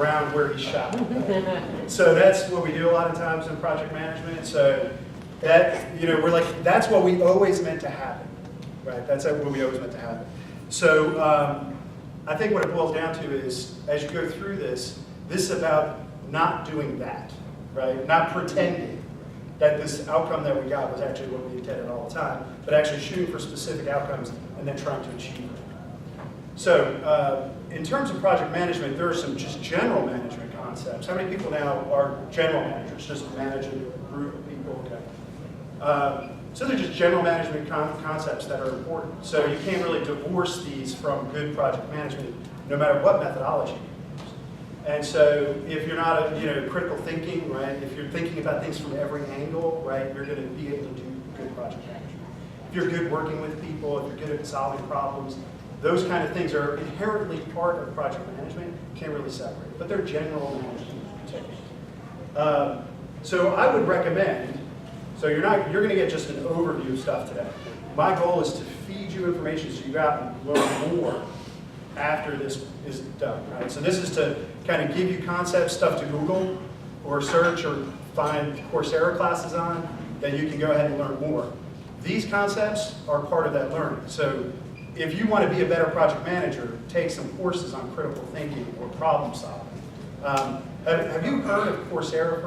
ground where he shot. So that's what we do a lot of times in project management. So that, we're like, that's what we always meant to happen, right? That's what we always meant to happen. So I think what it boils down to is, as you go through this is about not doing that, right? Not pretending that this outcome that we got was actually what we intended all the time, but actually shooting for specific outcomes and then trying to achieve it. So in terms of project management, there are some just general management concepts. How many people now are general managers, just manage a group of people? Okay. So they're just general management concepts that are important. So you can't really divorce these from good project management, no matter what methodology you use. And so if you're not critical thinking, right, if you're thinking about things from every angle, right, you're going to be able to do good project management. If you're good working with people, if you're good at solving problems, those kind of things are inherently part of project management. You can't really separate, but they're general management techniques. So I would recommend, so you're going to get just an overview of stuff today. My goal is to feed you information so you go out and learn more after this is done, right? So this is to kind of give you concepts, stuff to Google or search or find Coursera classes on, that you can go ahead and learn more. These concepts are part of that learning. So if you want to be a better project manager, take some courses on critical thinking or problem solving. Have you heard of Coursera?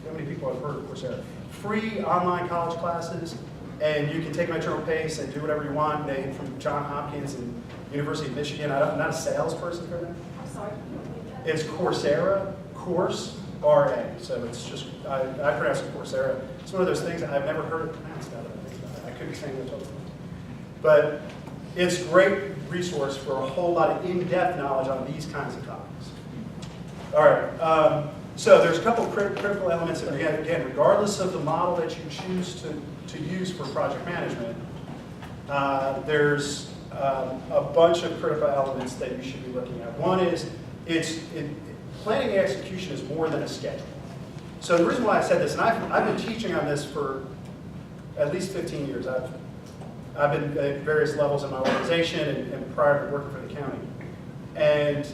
How many people have heard of Coursera? Free online college classes, and you can take them at your own pace and do whatever you want. They from Johns Hopkins and University of Michigan. I'm not a salesperson for them. I'm sorry. It's Coursera, Course-R-A. So it's just, I pronounce it Coursera. It's one of those things I've never heard it pronounced now that I think about it. I could be saying it totally. But it's a great resource for a whole lot of in-depth knowledge on these kinds of topics. All right. So there's a couple of critical elements that, again, regardless of the model that you choose to use for project management, there's a bunch of critical elements that you should be looking at. One is, planning and execution is more than a schedule. So the reason why I said this, and I've been teaching on this for at least 15 years. I've been at various levels in my organization and prior to working for the county. And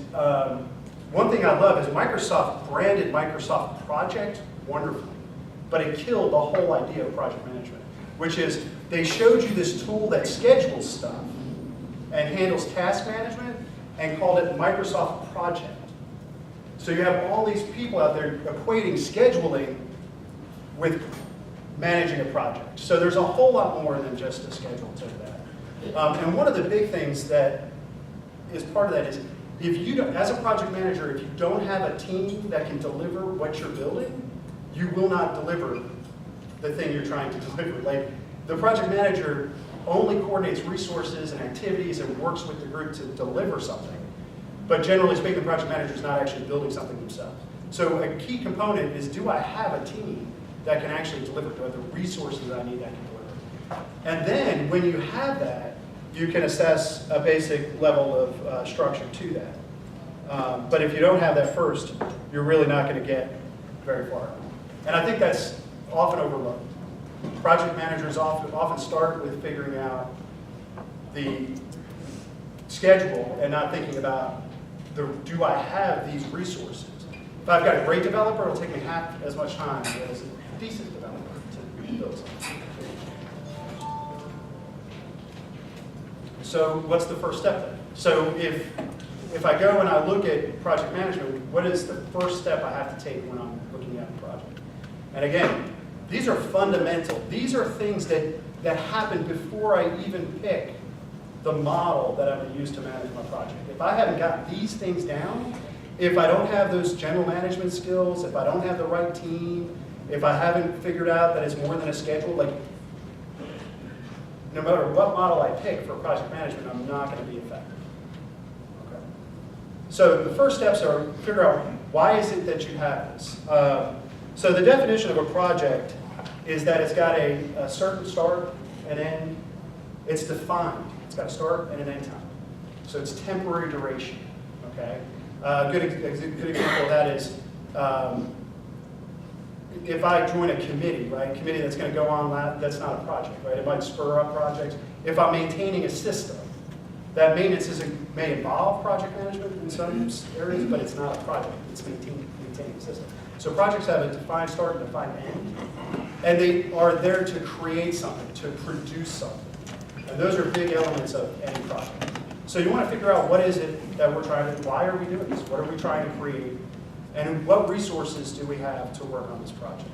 one thing I love is Microsoft branded Microsoft Project wonderfully, but it killed the whole idea of project management, which is they showed you this tool that schedules stuff and handles task management and called it Microsoft Project. So you have all these people out there equating scheduling with managing a project. So there's a whole lot more than just a schedule to that. And one of the big things that is part of that is, if you don't, as a project manager, if you don't have a team that can deliver what you're building, you will not deliver the thing you're trying to deliver. Like, the project manager only coordinates resources and activities and works with the group to deliver something. But generally speaking, the project manager is not actually building something themselves. So a key component is, do I have a team that can actually deliver? Do I have the resources I need that can deliver? And then when you have that, you can assess a basic level of structure to that. But if you don't have that first, you're really not going to get very far. And I think that's often overlooked. Project managers often start with figuring out the schedule and not thinking about, do I have these resources? If I've got a great developer, it'll take me half as much time as a decent developer to build something. So what's the first step then? So if I go and I look at project management, what is the first step I have to take when I'm looking at a project? And again, these are fundamental. These are things that happen before I even pick the model that I'm going to use to manage my project. If I haven't got these things down, if I don't have those general management skills, if I don't have the right team, if I haven't figured out that it's more than a schedule, like, no matter what model I pick for project management, I'm not going to be effective. Okay. So the first steps are figure out, why is it that you have this? So the definition of a project is that it's got a certain start and end. It's defined. It's got a start and an end time. So it's temporary duration. Okay. Good example of that is if I join a committee, right? Committee that's going to go on, that's not a project, right? It might spur up projects. If I'm maintaining a system, That maintenance may involve project management in some areas, but it's not a project. It's maintaining the system. So projects have a defined start and a defined end, and they are there to create something, to produce something. And those are big elements of any project. So you want to figure out what is it that we're trying to, why are we doing this? What are we trying to create? And what resources do we have to work on this project?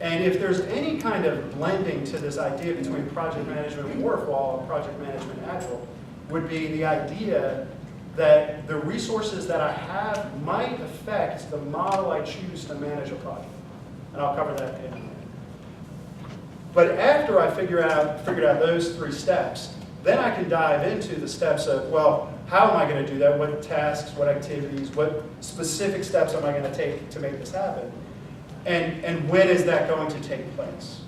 And if there's any kind of blending to this idea between project management and Waterfall and project management and Agile, would be the idea that the resources that I have might affect the model I choose to manage a project. And I'll cover that in a minute. But after I figured out those 3 steps, then I can dive into the steps of, well, how am I going to do that? What tasks, what activities, what specific steps am I going to take to make this happen? And when is that going to take place?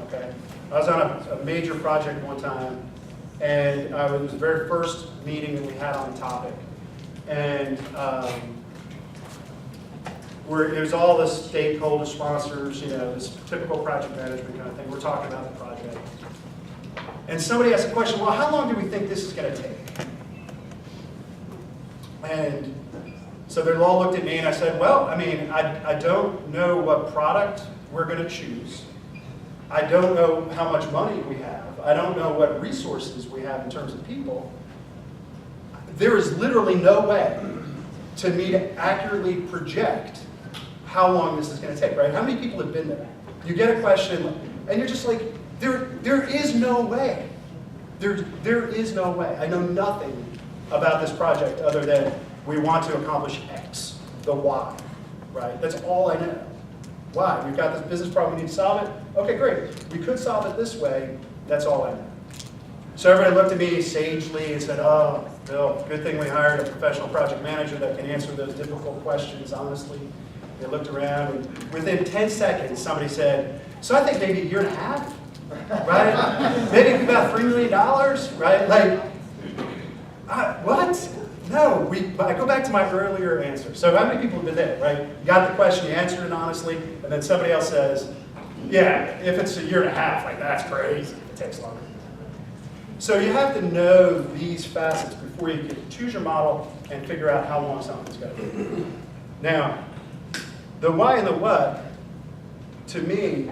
Okay? I was on a major project one time, and it was the very first meeting that we had on the topic. And it was all the stakeholder sponsors, this typical project management kind of thing. We're talking about the project. And somebody asked a question, well, how long do we think this is going to take? And so they all looked at me and I said, well, I don't know what product we're going to choose. I don't know how much money we have. I don't know what resources we have in terms of people. There is literally no way to me to accurately project how long this is going to take, right? How many people have been there? You get a question and you're just like, there is no way. There is no way. I know nothing about this project other than we want to accomplish X, the Y, right? That's all I know. Why? We've got this business problem, we need to solve it. Okay, great. We could solve it this way. That's all I know. So everybody looked at me sagely and said, oh, Bill, good thing we hired a professional project manager that can answer those difficult questions honestly. They looked around, and within 10 seconds, somebody said, so I think maybe a year and a half, right? Maybe about $3 million, right? Like, what? No, I go back to my earlier answer. So how many people have been there, right? You got the question, you answered it honestly, and then somebody else says, yeah, if it's a year and a half, like that's crazy, it takes longer. So you have to know these facets before you can choose your model and figure out how long something's going to be. Now, the why and the what, to me,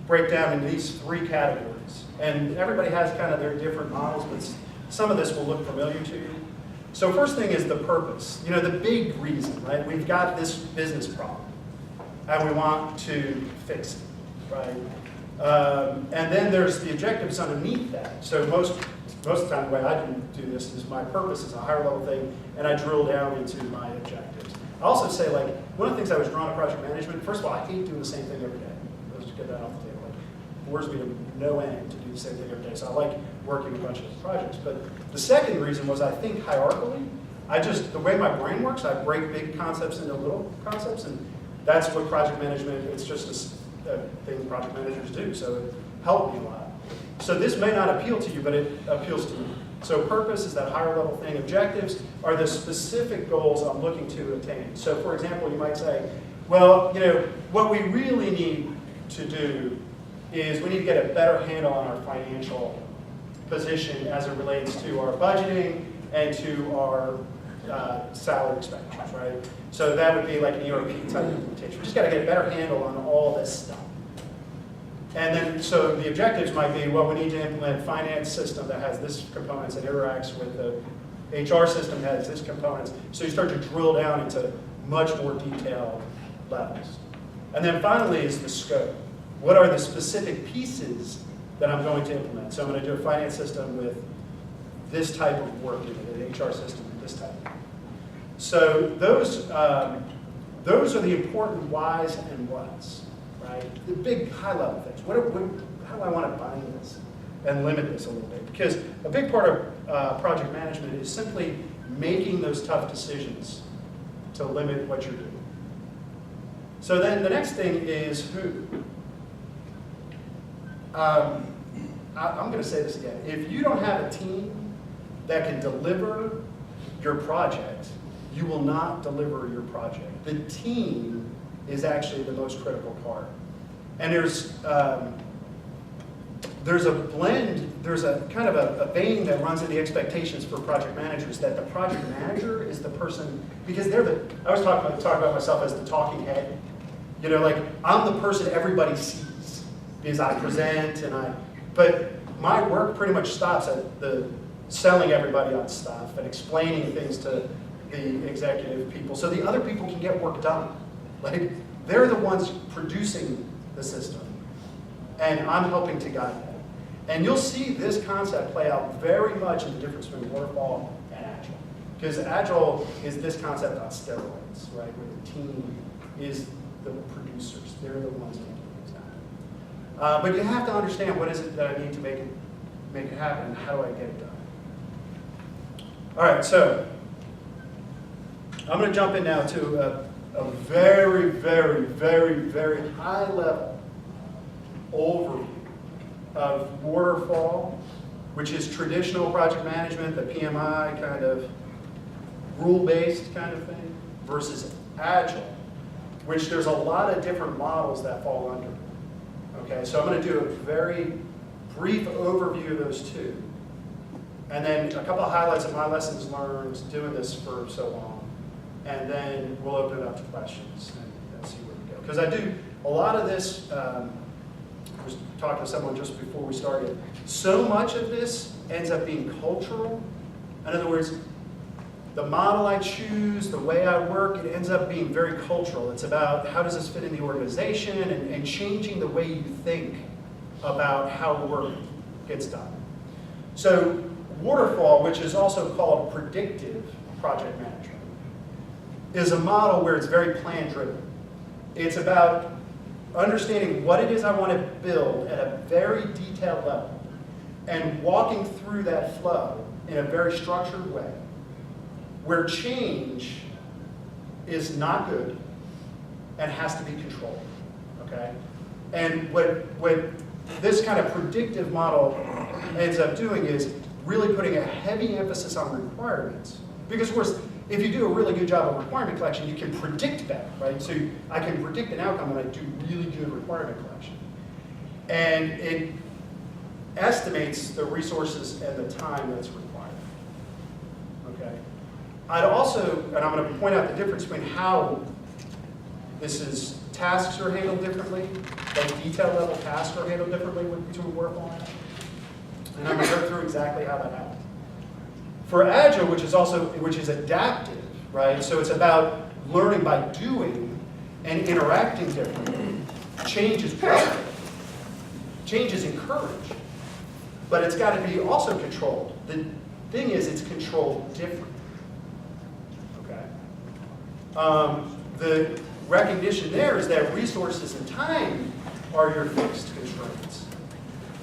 break down into these 3 categories. And everybody has kind of their different models, but some of this will look familiar to you. So first thing is the purpose. The big reason, right? We've got this business problem, and we want to fix it, right? And then there's the objectives underneath that. So most of the time, the way I do this is my purpose is a higher level thing, and I drill down into my objectives. I also say, like, one of the things I was drawn to project management, first of all, I hate doing the same thing every day. Let's just get that off the table. It bores me to no end to do the same thing every day. So I like working a bunch of projects. But the second reason was I think hierarchically. The way my brain works, I break big concepts into little concepts, and that's what project management, it's just a thing project managers do. So it helped me a lot. So this may not appeal to you, but it appeals to me. So purpose is that higher level thing. Objectives are the specific goals I'm looking to attain. So for example, you might say, well, what we really need to do is we need to get a better handle on our financial position as it relates to our budgeting and to our salary expenditures, right? So that would be like an ERP type implementation. We just got to get a better handle on all this stuff. And then, so the objectives might be, well, we need to implement a finance system that has this components and interacts with the HR system that has this components. So you start to drill down into much more detailed levels. And then finally is the scope. What are the specific pieces that I'm going to implement? So I'm going to do a finance system with this type of work in it, an HR system with this type. So those are the important whys and whats. Right? The big high-level things. How do I want to bind this and limit this a little bit? Because a big part of project management is simply making those tough decisions to limit what you're doing. So then the next thing is who. I'm going to say this again. If you don't have a team that can deliver your project, you will not deliver your project. The team is actually the most critical part. And there's there's a blend, there's a kind of a vein that runs in the expectations for project managers that the project manager is the person, because they're the, I always talk about myself as the talking head. You know, like, I'm the person everybody sees because I present but my work pretty much stops at the selling everybody on stuff and explaining things to the executive people so the other people can get work done. Like, they're the ones producing the system, and I'm helping to guide that. And you'll see this concept play out very much in the difference between Waterfall and Agile. Because Agile is this concept on steroids, right? Where the team is the producers. They're the ones making things happen. But you have to understand, what is it that I need to make it happen, and how do I get it done? All right, so I'm going to jump in now to a very, very, very, very high level overview of Waterfall, which is traditional project management, the PMI kind of rule-based kind of thing, versus Agile, which there's a lot of different models that fall under. Okay, so I'm going to do a very brief overview of those two, and then a couple of highlights of my lessons learned doing this for so long, and then we'll open it up to questions and see where we go. Because I do a lot of this. I was talking to someone just before we started. So much of this ends up being cultural. In other words, the model I choose, the way I work, it ends up being very cultural. It's about how does this fit in the organization and changing the way you think about how work gets done. So Waterfall, which is also called predictive project management, is a model where it's very plan-driven. It's about understanding what it is I want to build at a very detailed level and walking through that flow in a very structured way where change is not good and has to be controlled, okay? And what this kind of predictive model ends up doing is really putting a heavy emphasis on requirements. Because of course, if you do a really good job of requirement collection, you can predict better, right? So I can predict an outcome when I do really good requirement collection. And it estimates the resources and the time that's required, okay? I'd also, and I'm going to point out the difference between how tasks are handled differently, like detail level tasks are handled differently between Waterfall and Agile. And I'm going to go through exactly how that happens. For Agile, which is adaptive, right? So it's about learning by doing and interacting differently. Change is welcome. Change is encouraged. But it's got to be also controlled. The thing is, it's controlled differently. Okay? The recognition there is that resources and time are your fixed constraints.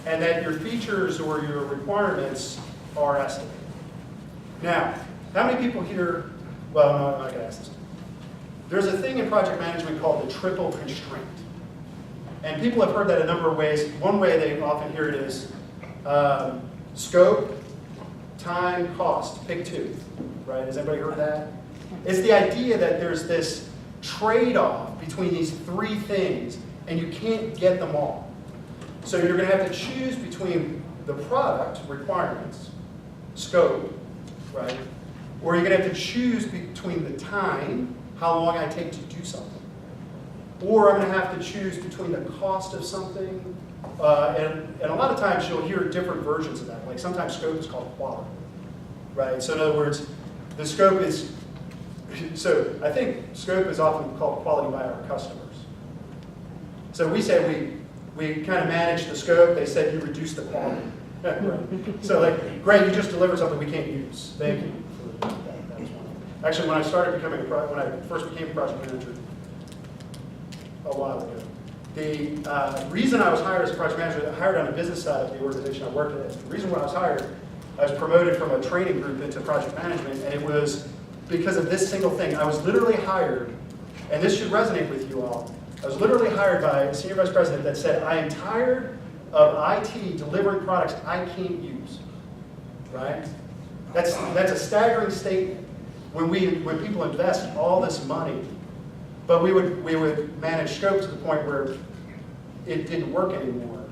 And that your features or your requirements are estimated. Now, how many people here, well, no, I'm not going to ask this. There's a thing in project management called the triple constraint. And people have heard that a number of ways. One way they often hear it is scope, time, cost. Pick two, right? Has anybody heard that? It's the idea that there's this trade-off between these three things, and you can't get them all. So you're going to have to choose between the product requirements, scope, right? Or you're going to have to choose between the time, how long I take to do something. Or I'm going to have to choose between the cost of something. And a lot of times you'll hear different versions of that. Like sometimes scope is called quality, right? So in other words, the scope is, so I think scope is often called quality by our customers. So we say we kind of manage the scope. They said you reduce the quality. Right. So like, great, you just delivered something we can't use. Thank you for that. That was one. Actually, when I first became a project manager a while ago, the reason I was hired as a project manager, hired on the business side of the organization I worked at, the reason when I was hired, I was promoted from a training group into project management, and it was because of this single thing. I was literally hired, and this should resonate with you all, I was literally hired by a senior vice president that said, I am tired of IT delivering products I can't use, right? That's a staggering statement when people invest all this money, but we would manage scope to the point where it didn't work anymore.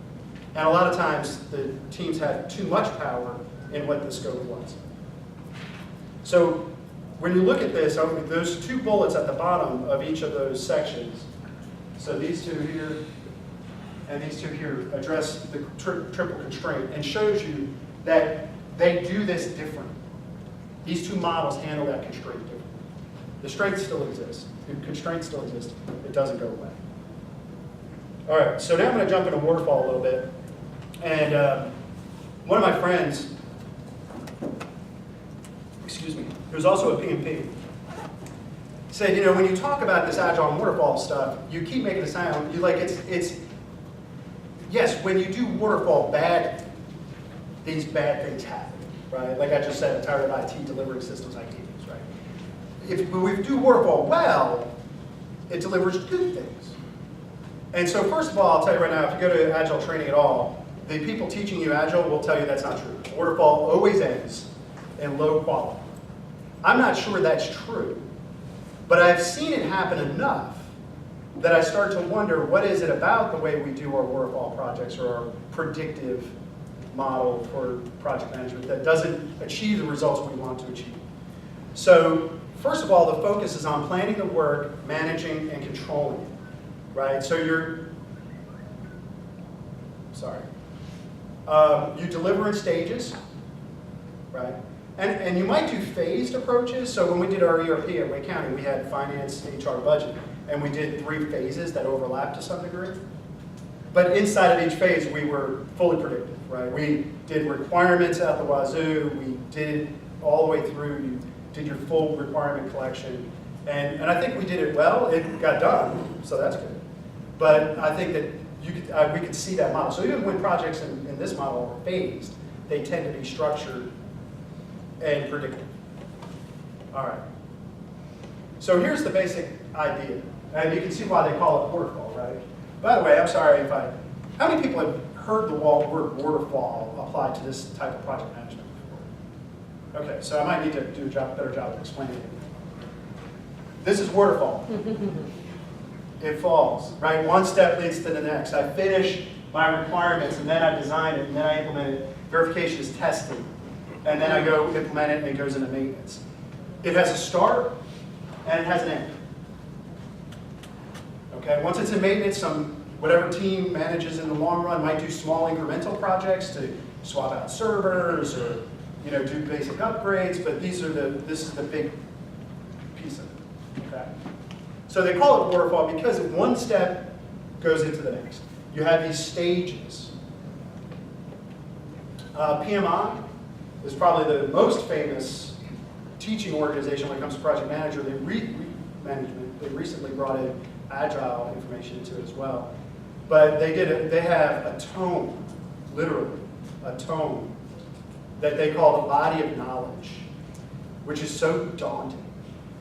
And a lot of times the teams have too much power in what the scope was. So when you look at this, those 2 bullets at the bottom of each of those sections, so these 2 here and these 2 here address the triple constraint and shows you that they do this different. These 2 models handle that constraint differently. The strength still exists. The constraint still exists. It doesn't go away. All right, so now I'm going to jump into Waterfall a little bit. And one of my friends, excuse me, who's also a PMP, said, you know, when you talk about this Agile and Waterfall stuff, you keep making it sound, it's yes, when you do Waterfall bad, these bad things happen, right? Like I just said, I'm tired of IT delivering systems I can't use, right? If we do Waterfall well, it delivers good things. And so first of all, I'll tell you right now, if you go to Agile training at all, the people teaching you Agile will tell you that's not true. Waterfall always ends in low quality. I'm not sure that's true, but I've seen it happen enough that I start to wonder, what is it about the way we do our Waterfall projects or our predictive model for project management that doesn't achieve the results we want to achieve? So first of all, the focus is on planning the work, managing, and controlling it, right? So you deliver in stages, right? And you might do phased approaches. So when we did our ERP at Wake County, we had finance, HR, budget, and we did 3 phases that overlapped to some degree. But inside of each phase, we were fully predictive, right? We did requirements out the wazoo. We did all the way through. You did your full requirement collection. And I think we did it well. It got done, so that's good. But I think that we could see that model. So even when projects in this model are phased, they tend to be structured and predictive. All right. So here's the basic idea. And you can see why they call it Waterfall, right? By the way, I'm sorry how many people have heard the word Waterfall applied to this type of project management before? Okay, so I might need to do a better job of explaining it. This is Waterfall. It falls, right? One step leads to the next. I finish my requirements, and then I design it, and then I implement it. Verification is testing. And then I go implement it, and it goes into maintenance. It has a start, and it has an end. Okay, once it's in maintenance, whatever team manages in the long run might do small incremental projects to swap out servers or do basic upgrades, but this is the big piece of it. Okay? So they call it Waterfall because one step goes into the next. You have these stages. PMI is probably the most famous teaching organization when it comes to project management. They recently brought in Agile information into it as well. But they have a tome, literally, a tome that they call the body of knowledge, which is so daunting.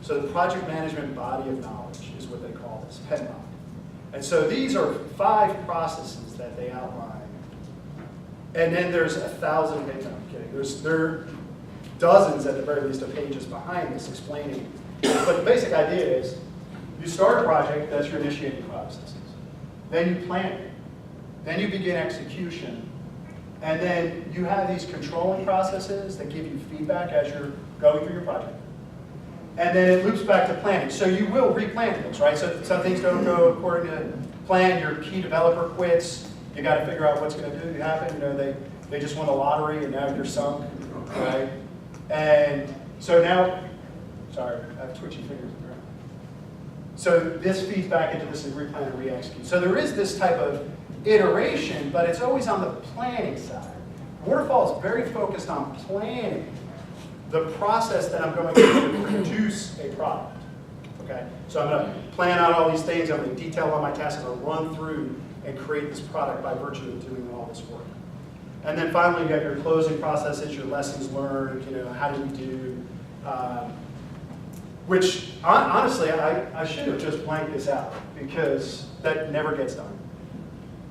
So the project management body of knowledge is what they call this, PMI. And so these are 5 processes that they outline. And then there's 1,000 pages, no, I'm kidding. There are dozens at the very least of pages behind this explaining. But the basic idea is you start a project, that's your initiating processes. Then you plan it. Then you begin execution. And then you have these controlling processes that give you feedback as you're going through your project. And then it loops back to planning. So you will replan things, right? So some things don't go according to plan. Your key developer quits. You got to figure out what's going to happen. They just won a lottery and now you're sunk, right? And so now, sorry, I have twitchy fingers. So this feeds back into this replan and re-execute. So there is this type of iteration, but it's always on the planning side. Waterfall is very focused on planning the process that I'm going to produce a product. Okay? So I'm going to plan out all these things, I'm going to detail all my tasks, I'm going to run through and create this product by virtue of doing all this work. And then finally, you have your closing processes, your lessons learned, how did we do, which honestly, I should have just blanked this out because that never gets done.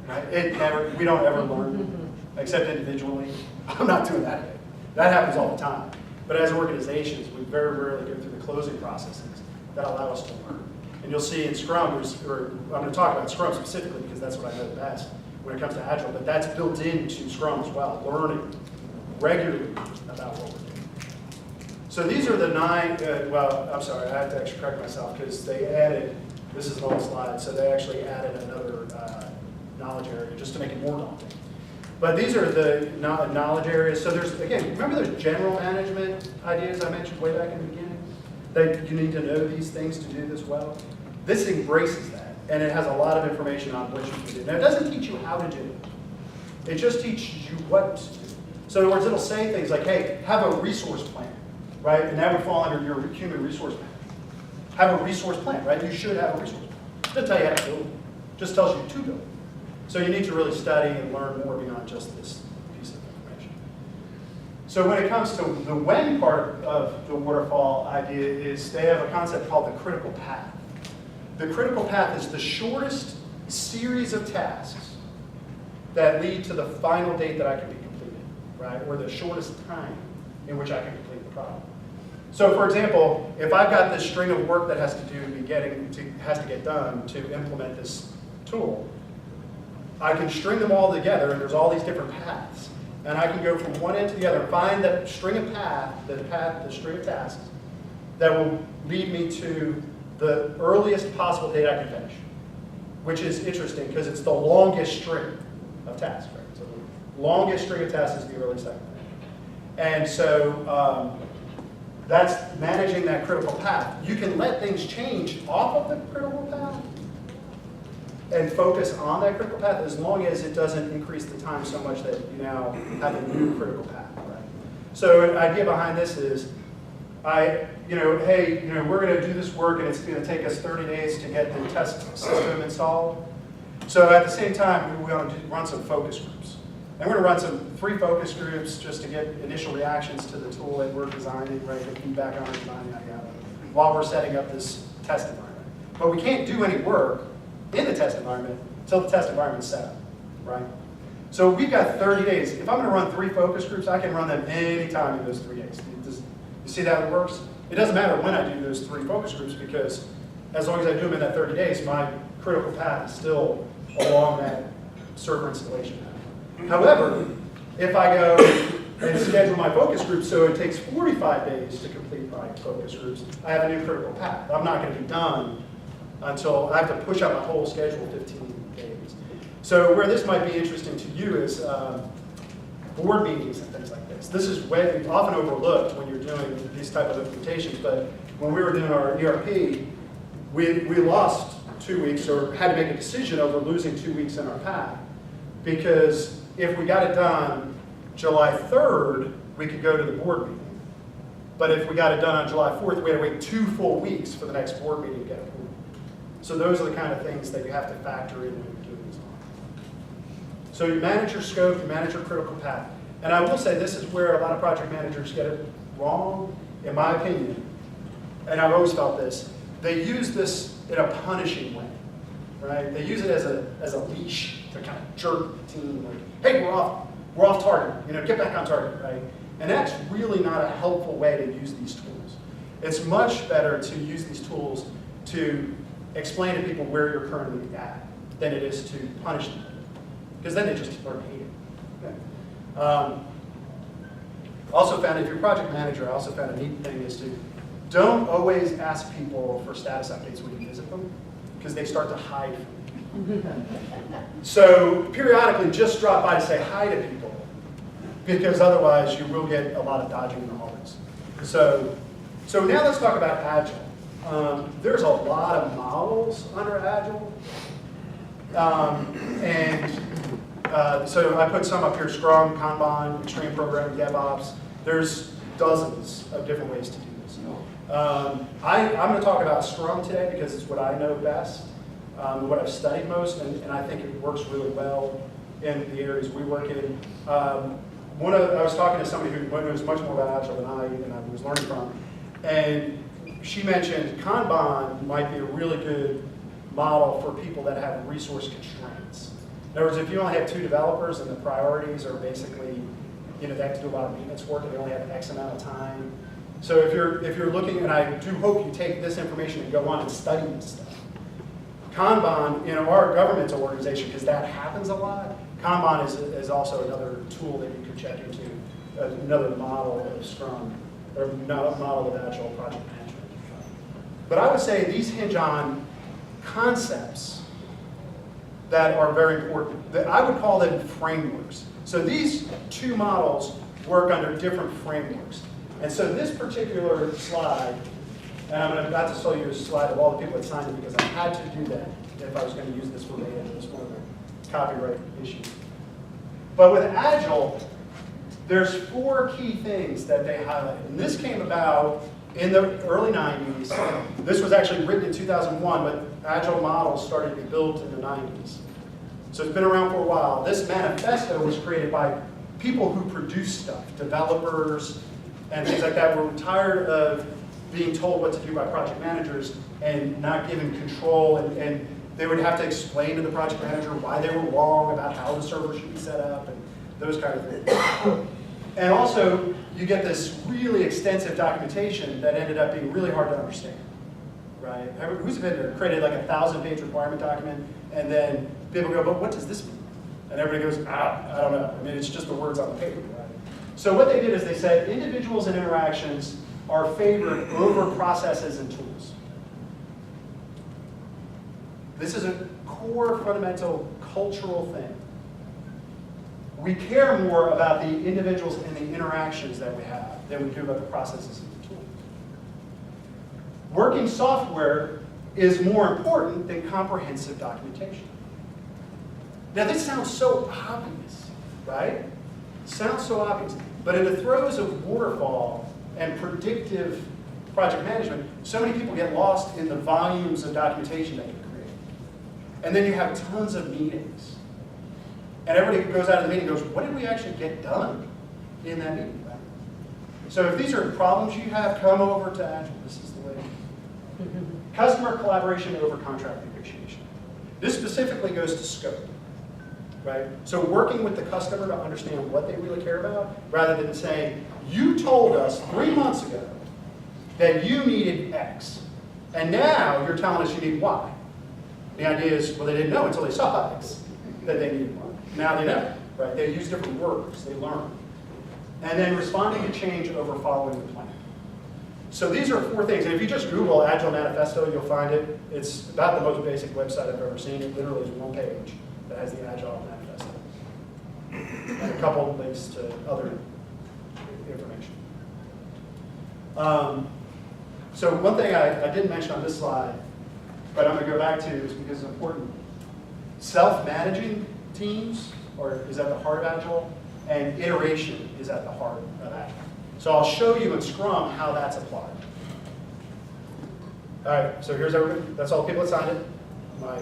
Right? We don't ever learn, except individually. I'm not doing that yet. That happens all the time. But as organizations, we very rarely go through the closing processes that allow us to learn. And you'll see in Scrum, or I'm going to talk about Scrum specifically because that's what I know best. when it comes to Agile, but that's built into Scrum as well, learning regularly about what we're doing. So these are the 9, well, I'm sorry, I have to actually correct myself because they added, this is an old slide, so they actually added another knowledge area just to make it more daunting. But these are the knowledge areas. So there's, again, remember those general management ideas I mentioned way back in the beginning? That you need to know these things to do this well? This embraces that, and it has a lot of information on what you can do. Now, it doesn't teach you how to do it. It just teaches you what to do. So in other words, it'll say things like, hey, have a resource plan, right? And that would fall under your human resource plan. Have a resource plan, right? You should have a resource plan. It doesn't tell you how to build it. It just tells you to build it. So you need to really study and learn more beyond just this piece of information. So when it comes to the when part of the waterfall idea is they have a concept called the critical path. The critical path is the shortest series of tasks that lead to the final date that I can be completed, right? Or the shortest time in which I can complete the problem. So for example, if I've got this string of work that has to get done to implement this tool, I can string them all together, and there's all these different paths. And I can go from one end to the other, find that string of the string of tasks that will lead me to the earliest possible date I can finish, which is interesting because it's the longest string of tasks. Right? So the longest string of tasks is the earliest I can finish. And so that's managing that critical path. You can let things change off of the critical path and focus on that critical path as long as it doesn't increase the time so much that you now have a new critical path, right? So an idea behind this is, hey, we're going to do this work and it's going to take us 30 days to get the test system installed. So at the same time, we want to run some focus groups. And we're going to run some 3 focus groups just to get initial reactions to the tool that we're designing, right? Get feedback on our design, while we're setting up this test environment. But we can't do any work in the test environment until the test environment is set up, right? So we've got 30 days. If I'm going to run 3 focus groups, I can run them anytime in those 3 days. You see how it works? It doesn't matter when I do those 3 focus groups because as long as I do them in that 30 days, my critical path is still along that server installation path. However, if I go and schedule my focus groups so it takes 45 days to complete my focus groups, I have a new critical path. I'm not going to be done until I have to push up my whole schedule 15 days. So where this might be interesting to you is board meetings and things like this. This is often overlooked when you're doing these type of implementations, but when we were doing our ERP, we lost 2 weeks or had to make a decision over losing 2 weeks in our path because if we got it done July 3rd, we could go to the board meeting. But if we got it done on July 4th, we had to wait 2 full weeks for the next board meeting to get approved. So those are the kind of things that you have to factor in when you're doing this. So you manage your scope, you manage your critical path. And I will say this is where a lot of project managers get it wrong, in my opinion. And I've always felt this. They use this in a punishing way, right? They use it as a leash to kind of jerk the team, like, hey, we're off target, get back on target, right? And that's really not a helpful way to use these tools. It's much better to use these tools to explain to people where you're currently at than it is to punish them. Because then they just learn to hate it. Okay. Also found, if you're a project manager, I also found a neat thing is to don't always ask people for status updates when you visit them, because they start to hide from you. So periodically just drop by to say hi to people, because otherwise you will get a lot of dodging in the hallways. So now let's talk about Agile. There's a lot of models under Agile. So I put some up here: Scrum, Kanban, Extreme Programming, DevOps. There's dozens of different ways to do this. I'm going to talk about Scrum today because it's what I know best, what I've studied most, and I think it works really well in the areas we work in. I was talking to somebody who knows much more about Agile than I was learning from, and she mentioned Kanban might be a really good model for people that have resource constraints. In other words, if you only have 2 developers and the priorities are basically, they have to do a lot of maintenance work and they only have X amount of time. So if you're looking, and I do hope you take this information and go on and study this stuff. Kanban, in our governmental organization, because that happens a lot, Kanban is also another tool that you could check into, another model of Scrum, or model of Agile project management. But I would say these hinge on concepts that are very important. I would call them frameworks. So these two models work under different frameworks. And so this particular slide, and I'm about to show you a slide of all the people that signed it because I had to do that if I was going to use this verbatim. It was one of the copyright issues. But with Agile, there's 4 key things that they highlighted. And this came about in the early 90s. This was actually written in 2001, but Agile models started to be built in the 90s. So it's been around for a while. This manifesto was created by people who produce stuff, developers and things like that. Were tired of being told what to do by project managers and not given control, and they would have to explain to the project manager why they were wrong about how the server should be set up and those kind of things. And also, you get this really extensive documentation that ended up being really hard to understand, right? Who's been there? Created like a 1,000-page requirement document, and then people go, but what does this mean? And everybody goes, I don't know. I mean, it's just the words on the paper, right? So what they did is they said individuals and interactions are favored over processes and tools. This is a core, fundamental, cultural thing. We care more about the individuals and the interactions that we have than we do about the processes and the tools. Working software is more important than comprehensive documentation. Now this sounds so obvious, right? Sounds so obvious. But in the throes of Waterfall and predictive project management, so many people get lost in the volumes of documentation that you create. And then you have tons of meetings. And everybody goes out of the meeting and goes, what did we actually get done in that meeting? Right? So if these are problems you have, come over to Agile. This is the way. Customer collaboration over contract negotiation. This specifically goes to scope. Right? So working with the customer to understand what they really care about, rather than saying, you told us 3 months ago that you needed X, and now you're telling us you need Y. The idea is, well, they didn't know until they saw X that they needed Y. Now they know, right? They use different words, they learn. And then responding to change over following the plan. So these are 4 things, and if you just Google Agile Manifesto, you'll find it. It's about the most basic website I've ever seen. It literally is 1 page that has the Agile Manifesto. And a couple of links to other information. So one thing I didn't mention on this slide, but I'm going to go back to is because it's important. Self-managing teams is at the heart of Agile, and iteration is at the heart of Agile. So I'll show you in Scrum how that's applied. All right, so here's everybody. That's all the people that signed it. My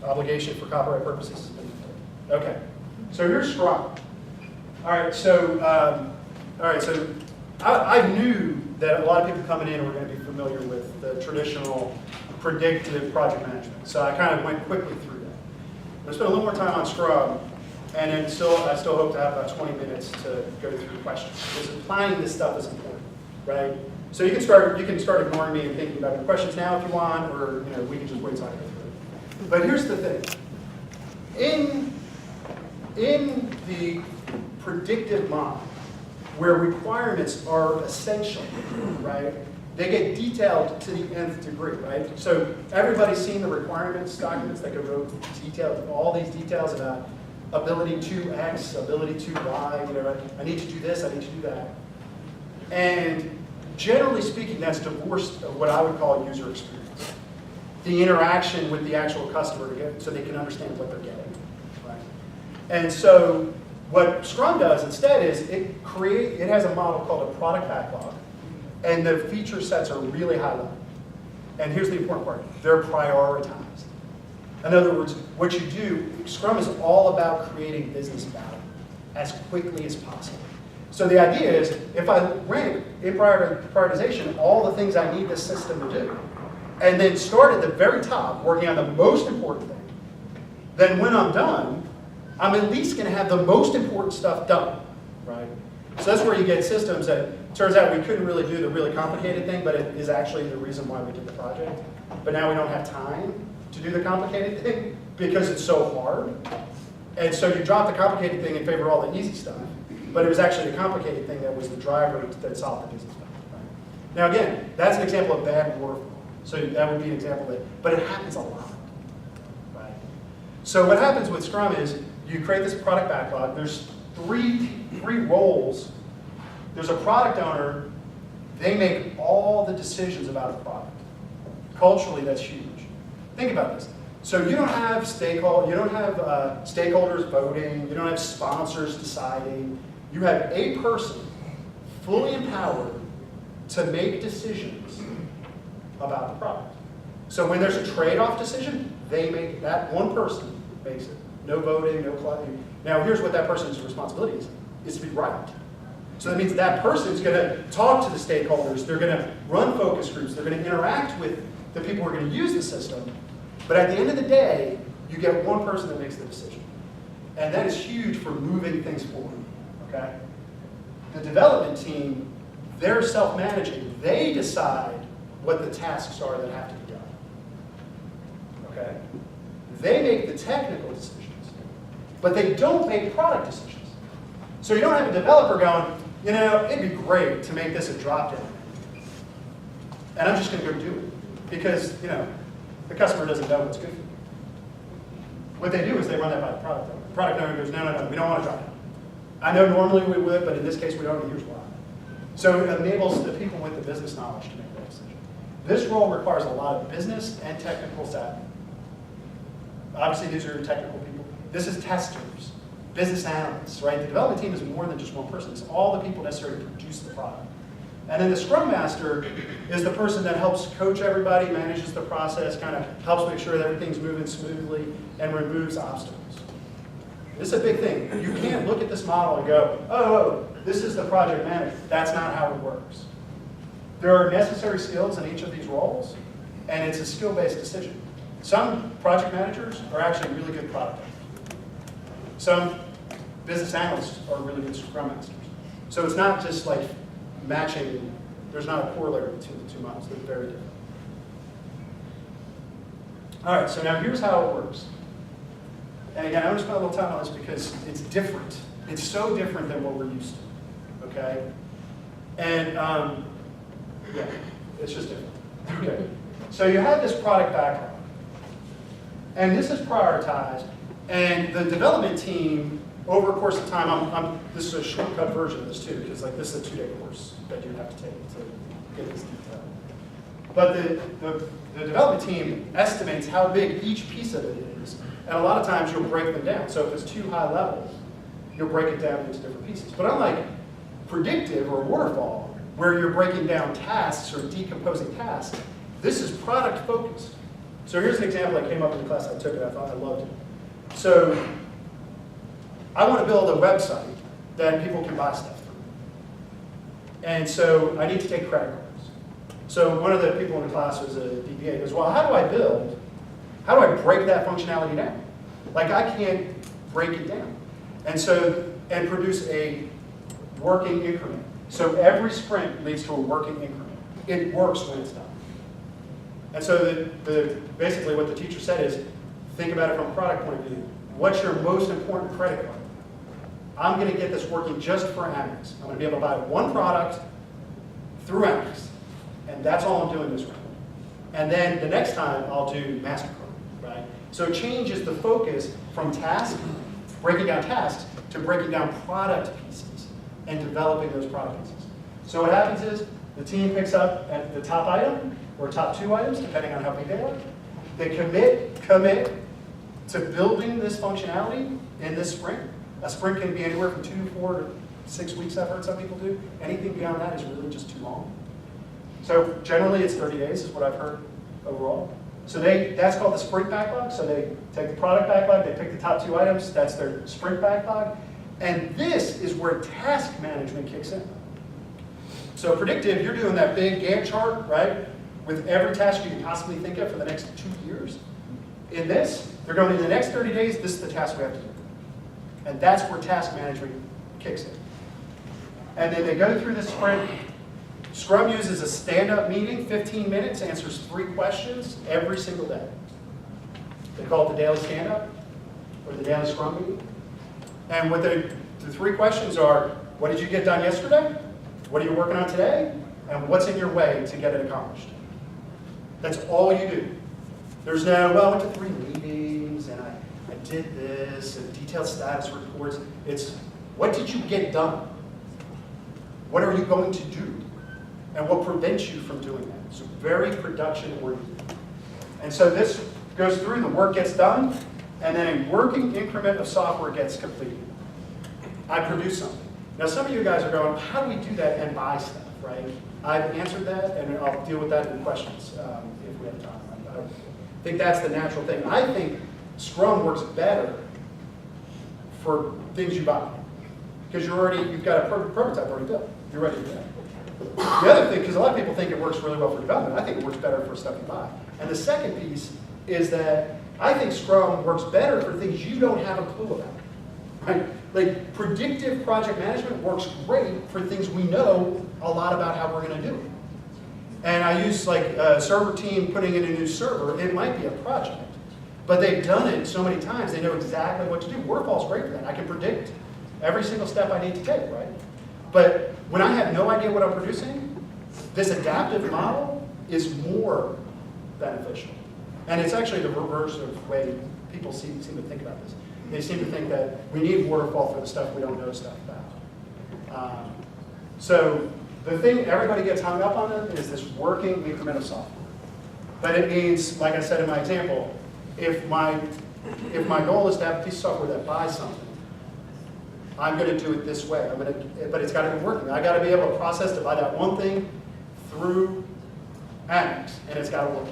obligation for copyright purposes has been fulfilled. Okay, so here's Scrum. All right, so I knew that a lot of people coming in were going to be familiar with the traditional predictive project management. So I kind of went quickly through that. I'm going to spend a little more time on Scrum, and then I still hope to have about 20 minutes to go through questions. Because applying this stuff is important, right? So you can start ignoring me and thinking about your questions now if you want, or we can just wait till I go through it. But here's the thing. In the predictive model, where requirements are essential, right? They get detailed to the nth degree, right? So everybody's seen the requirements documents that go detailed, all these details about ability to X, ability to Y, right? I need to do this, I need to do that. And generally speaking, that's divorced of what I would call user experience. The interaction with the actual customer so they can understand what they're getting, right? And so what Scrum does instead is it has a model called a product backlog, and the feature sets are really high level. And here's the important part, they're prioritized. In other words, what you do, Scrum is all about creating business value as quickly as possible. So the idea is, if I rank in prioritization all the things I need this system to do, and then start at the very top, working on the most important thing, then when I'm done, I'm at least going to have the most important stuff done, right? So that's where you get systems that, turns out we couldn't really do the really complicated thing, but it is actually the reason why we did the project. but now we don't have time to do the complicated thing because it's so hard. And so you drop the complicated thing in favor of all the easy stuff, but it was actually the complicated thing that was the driver that solved the business problem. Right? Now again, that's an example of bad waterfall. So that would be an example of it, but it happens a lot. Right? So what happens with Scrum is you create this product backlog. There's three roles. There's a product owner. They make all the decisions about a product. Culturally, that's huge. Think about this. So you don't have stakeholders voting. You don't have sponsors deciding. You have a person fully empowered to make decisions about the product. So when there's a trade-off decision, they make it. That one person makes it. No voting, no clubbing. Now here's what that person's responsibility is to be right. So that means that person's going to talk to the stakeholders. They're going to run focus groups. They're going to interact with the people who are going to use the system. But at the end of the day, you get one person that makes the decision. And that is huge for moving things forward. Okay? The development team, they're self-managing. They decide what the tasks are that have to be done. Okay? They make the technical decisions, but they don't make product decisions. So you don't have a developer going, it'd be great to make this a drop-down. And I'm just going to go do it. Because, the customer doesn't know what's good for you. What they do is they run that by the product owner. The product owner goes, no, we don't want to drop down. I know normally we would, but in this case we don't, and here's why. So it enables the people with the business knowledge to make that decision. This role requires a lot of business and technical savvy. Obviously, these are technical people. This is testers, business analysts, right? The development team is more than just one person. It's all the people necessary to produce the product. And then the Scrum Master is the person that helps coach everybody, manages the process, kind of helps make sure that everything's moving smoothly, and removes obstacles. This is a big thing. You can't look at this model and go, oh, this is the project manager. That's not how it works. There are necessary skills in each of these roles, and it's a skill-based decision. Some project managers are actually really good product managers. Some business analysts are really good Scrum Masters. So it's not just like matching, there's not a corollary between the two models. They're very different. All right, so now here's how it works. And again, I want to spend a little time on this because it's different. It's so different than what we're used to, okay? And yeah, it's just different. Okay, so you have this product backlog. And this is prioritized. And the development team, over a course of time, this is a shortcut version of this too, because this is a 2-day course that you have to take to get this detail. But the development team estimates how big each piece of it is. And a lot of times you'll break them down. So if it's too high level, you'll break it down into different pieces. But unlike predictive or waterfall, where you're breaking down tasks or decomposing tasks, this is product focused. So here's an example that came up in the class I took it. I thought I loved it. So I want to build a website that people can buy stuff through. And so I need to take credit cards. So one of the people in the class was a DBA. He goes, well, how do I break that functionality down? I can't break it down. And produce a working increment. So every sprint leads to a working increment. It works when it's done. And so basically what the teacher said is, think about it from a product point of view. What's your most important credit card? I'm going to get this working just for Amex. I'm going to be able to buy one product through Amex. And that's all I'm doing this round. And then the next time I'll do MasterCard, right? So it changes the focus from breaking down tasks, to breaking down product pieces and developing those product pieces. So what happens is the team picks up at the top item or top 2 items, depending on how big they are. They commit to building this functionality in this sprint. A sprint can be anywhere from 2 to 4 to 6 weeks, I've heard some people do. Anything beyond that is really just too long. So generally it's 30 days is what I've heard overall. So that's called the sprint backlog. So they take the product backlog, they pick the top 2 items, that's their sprint backlog. And this is where task management kicks in. So predictive, you're doing that big Gantt chart, right? With every task you can possibly think of for the next 2 years. In this, they're going in the next 30 days, this is the task we have to do. And that's where task management kicks in. And then they go through the sprint, Scrum uses a stand-up meeting, 15 minutes, answers 3 questions every single day. They call it the daily stand-up or the daily Scrum meeting. And what the 3 questions are, what did you get done yesterday? What are you working on today? And what's in your way to get it accomplished? That's all you do. There's no, well, I went to 3 meetings and I did this and detailed status reports. It's, what did you get done? What are you going to do? And what prevents you from doing that? So very production-oriented. And so this goes through, the work gets done, and then a working increment of software gets completed. I produce something. Now some of you guys are going, how do we do that and buy stuff, right? I've answered that, and I'll deal with that in questions if we have time. I think that's the natural thing. I think Scrum works better for things you buy. Because you've got a prototype already built. You're ready to do that. The other thing, because a lot of people think it works really well for development, I think it works better for stuff you buy. And the second piece is that I think Scrum works better for things you don't have a clue about. Right? Like predictive project management works great for things we know a lot about how we're going to do it. And I use like a server team putting in a new server. It might be a project, but they've done it so many times they know exactly what to do. Waterfall's great for that. I can predict every single step I need to take, right? But when I have no idea what I'm producing, this adaptive model is more beneficial. And it's actually the reverse of the way people seem to think about this. They seem to think that we need Waterfall for the stuff we don't know stuff about. So the thing everybody gets hung up on is this working increment of software. But it means, like I said in my example, if my goal is to have a piece of software that buys something, I'm going to do it this way. But it's got to be working. I got to be able to process to buy that one thing through Annex, and it's got to work.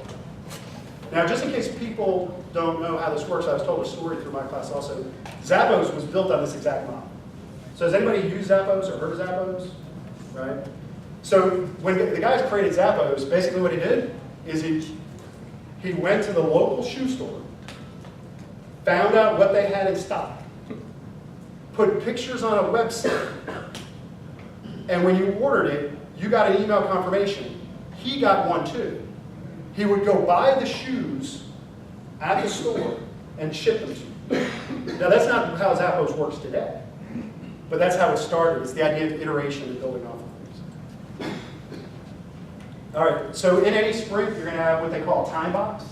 Now, just in case people don't know how this works, I was told a story through my class also. Zappos was built on this exact model. So has anybody used Zappos or heard of Zappos? Right? So when the guys created Zappos, basically what he did is he went to the local shoe store, found out what they had in stock, put pictures on a website, and when you ordered it, you got an email confirmation. He got one too. He would go buy the shoes at the store and ship them to you. Now that's not how Zappos works today, but that's how it started. It's the idea of iteration and building off of things. All right, so in any sprint, you're going to have what they call a time box.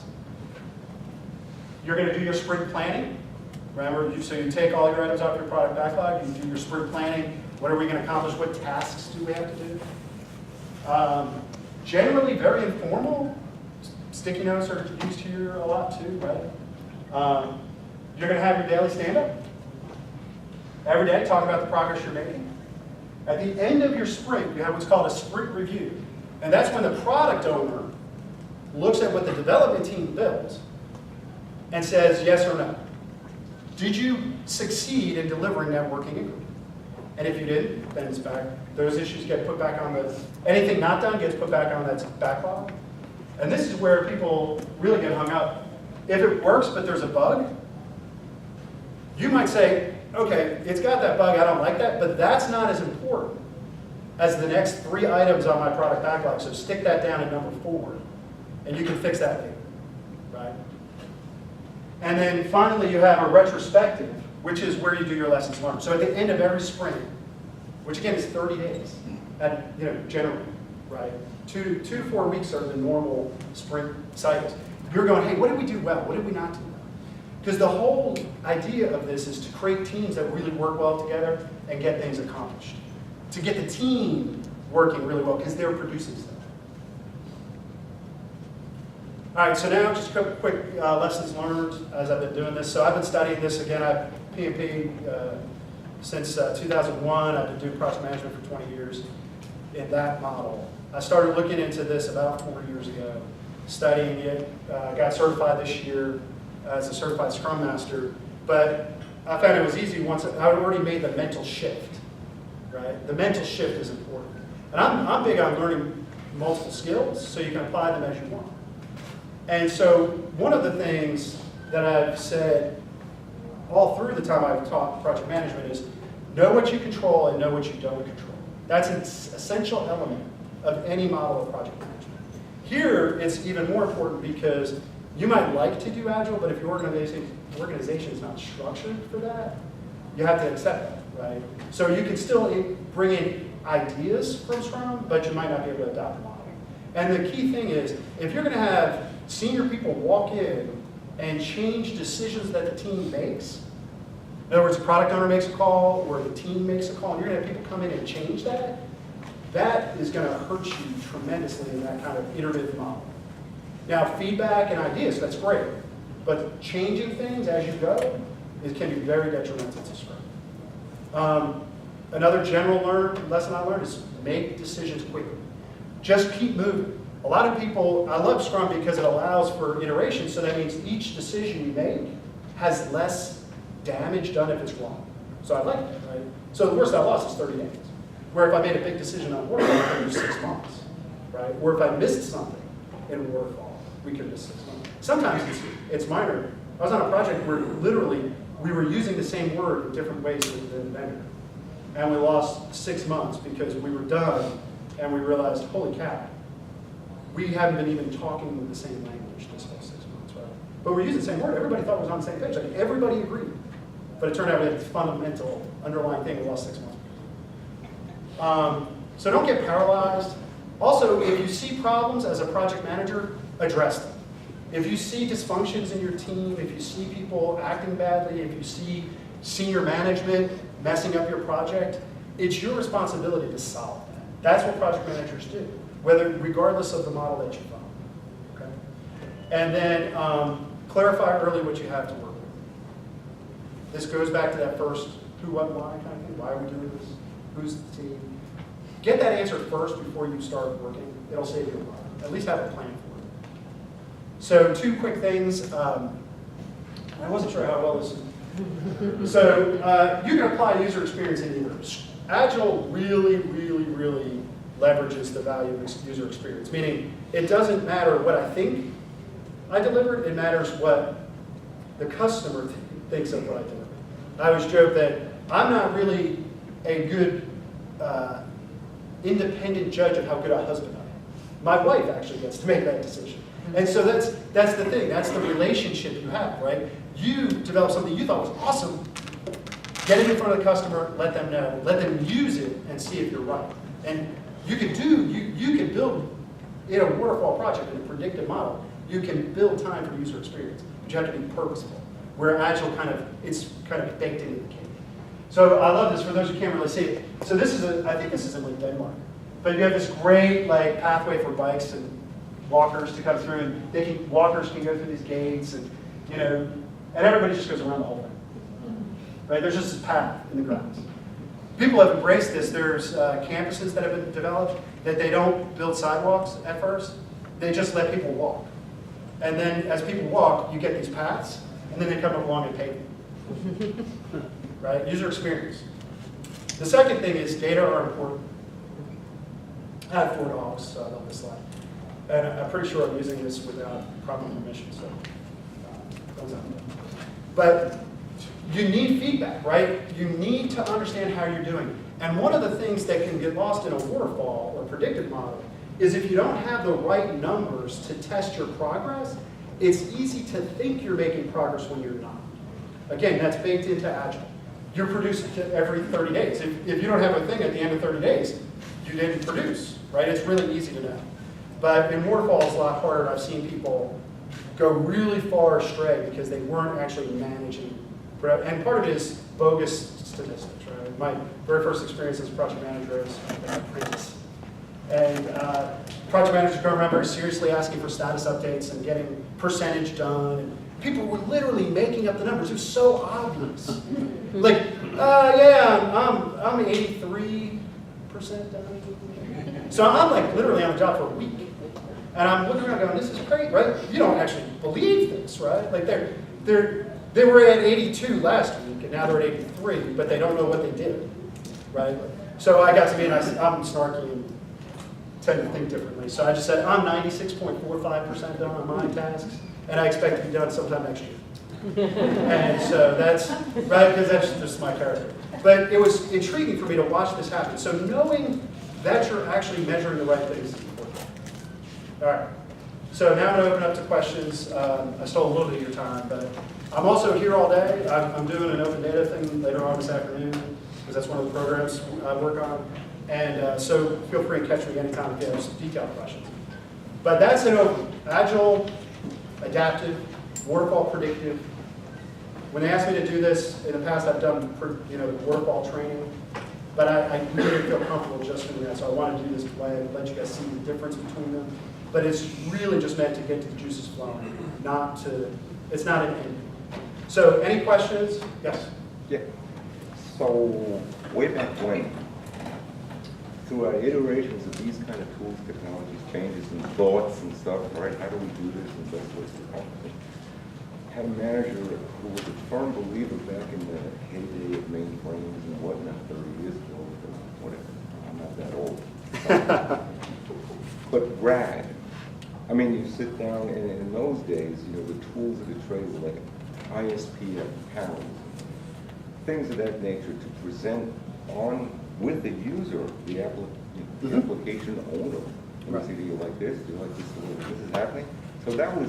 You're going to do your sprint planning. Remember, so you take all your items off your product backlog, you do your sprint planning. What are we going to accomplish? What tasks do we have to do? Generally very informal. Sticky notes are used here a lot too, right? You're going to have your daily stand-up. Every day, talk about the progress you're making. At the end of your sprint, you have what's called a sprint review. And that's when the product owner looks at what the development team built and says yes or no. Did you succeed in delivering that working increment? And if you didn't, then it's back. Those issues get put back on anything not done gets put back on that backlog. And this is where people really get hung up. If it works, but there's a bug, you might say, okay, it's got that bug, I don't like that, but that's not as important as the next 3 items on my product backlog. So stick that down at number 4, and you can fix that later, right? And then finally, you have a retrospective, which is where you do your lessons learned. So at the end of every sprint, which again is 30 days, generally, right? 2 to 4 weeks are the normal sprint cycles. You're going, hey, what did we do well? What did we not do well? Because the whole idea of this is to create teams that really work well together and get things accomplished. To get the team working really well because they're producing stuff. All right, so now just quick lessons learned as I've been doing this. So I've been studying this again. I've PMP since 2001. I've been doing project management for 20 years in that model. I started looking into this about 4 years ago, studying it. Got certified this year as a certified Scrum Master. But I found it was easy once I had already made the mental shift. Right? The mental shift is important. And I'm big on learning multiple skills so you can apply them as you want. And so one of the things that I've said all through the time I've taught project management is know what you control and know what you don't control. That's an essential element of any model of project management. Here, it's even more important because you might like to do Agile, but if your organization is not structured for that, you have to accept that, right? So you can still bring in ideas from Scrum, but you might not be able to adopt the model. And the key thing is, if you're going to have senior people walk in and change decisions that the team makes, in other words, the product owner makes a call or the team makes a call, and you're going to have people come in and change that, that is going to hurt you tremendously in that kind of iterative model. Now, feedback and ideas, that's great. But changing things as you go, it can be very detrimental to Scrum. Another general lesson I learned is make decisions quickly. Just keep moving. A lot of people, I love Scrum because it allows for iteration, so that means each decision you make has less damage done if it's wrong. So I like that, right? So the worst I lost is 30 days. Where if I made a big decision on Waterfall, I could lose 6 months, right? Or if I missed something in Waterfall, we could miss 6 months. Sometimes it's minor. I was on a project where literally we were using the same word in different ways with the vendor. And we lost 6 months because we were done and we realized, holy cow, we haven't been even talking with the same language this whole 6 months, right? But we're using the same word. Everybody thought it was on the same page. Like everybody agreed. But it turned out we had a fundamental underlying thing. We lost 6 months. So don't get paralyzed. Also, if you see problems as a project manager, address them. If you see dysfunctions in your team, if you see people acting badly, if you see senior management messing up your project, it's your responsibility to solve that. That's what project managers do, regardless of the model that you follow. Okay? And then clarify early what you have to work with. This goes back to that first who, what, why kind of thing. Why are we doing this? Who's the team? Get that answer first before you start working. It'll save you a lot. At least have a plan for it. So 2 quick things. I wasn't sure how well this is. So you can apply user experience in either. Agile really, really, really leverages the value of user experience, meaning it doesn't matter what I think I delivered, it matters what the customer thinks of what I delivered. I always joke that I'm not really a good independent judge of how good a husband I am. My wife actually gets to make that decision. And so that's the thing, that's the relationship you have, right? You develop something you thought was awesome, get it in front of the customer, let them know, let them use it and see if you're right. And you can build in a waterfall project, in a predictive model, you can build time for user experience, but you have to be purposeful. Where Agile it's kind of baked into the cake. So I love this for those who can't really see it. So this is I think this is in like Denmark. But you have this great like pathway for bikes and walkers to come through, and walkers can go through these gates, and and everybody just goes around the whole thing. Right? There's just this path in the grounds. People have embraced this. There's campuses that have been developed that they don't build sidewalks at first. They just let people walk. And then as people walk, you get these paths, and then they come along and pave them. Right? User experience. The second thing is data are important. I have 4 dogs, so I love this slide. And I'm pretty sure I'm using this without proper permission, so thumbs up. But you need feedback, right? You need to understand how you're doing. And one of the things that can get lost in a waterfall or predictive model is if you don't have the right numbers to test your progress, it's easy to think you're making progress when you're not. Again, that's baked into Agile. You're producing every 30 days. If you don't have a thing at the end of 30 days, you didn't produce, right? It's really easy to know. But in Waterfall, it's a lot harder. I've seen people go really far astray because they weren't actually managing. And part of it is bogus statistics, right? My very first experience as a project manager was an apprentice. And project managers come around very seriously asking for status updates and getting percentage done. And people were literally making up the numbers. It was so obvious. Like, yeah, I'm 83% done. So I'm like literally on the job for a week. And I'm looking around going, this is great, right? You don't actually believe this, right? Like they were at 82 last week, and now they're at 83, but they don't know what they did, right? So I got to me, and I said, I'm snarky and tend to think differently. So I just said, I'm 96.45% done on my tasks, and I expect to be done sometime next year. And so that's, right, because that's just my character. But it was intriguing for me to watch this happen. So knowing that you're actually measuring the right things. All right. So now I'm going to open up to questions. I stole a little bit of your time, but I'm also here all day. I'm doing an open data thing later on this afternoon, because that's one of the programs I work on. And so feel free to catch me anytime if you have some detailed questions. But that's an overview. Agile, adaptive, waterfall, predictive. When they asked me to do this, in the past I've done waterfall training, but I really feel comfortable just doing that, so I want to do this way, let you guys see the difference between them. But it's really just meant to get to the juices flowing, it's not an end. So any questions? Yes? Yeah. So way back when, through our iterations of these kind of tools, technologies, changes, and thoughts and stuff, right? How do we do this in the best ways to accomplish? Had a manager who was a firm believer back in the heyday of mainframes and whatnot 30 years ago, whatever. I'm not that old. But rad. I mean, you sit down, and in those days, the tools of the trade were like ISP panels, things of that nature to present on with the user, the application owner. Right. Do you like this? Do you like this? This is happening. So that was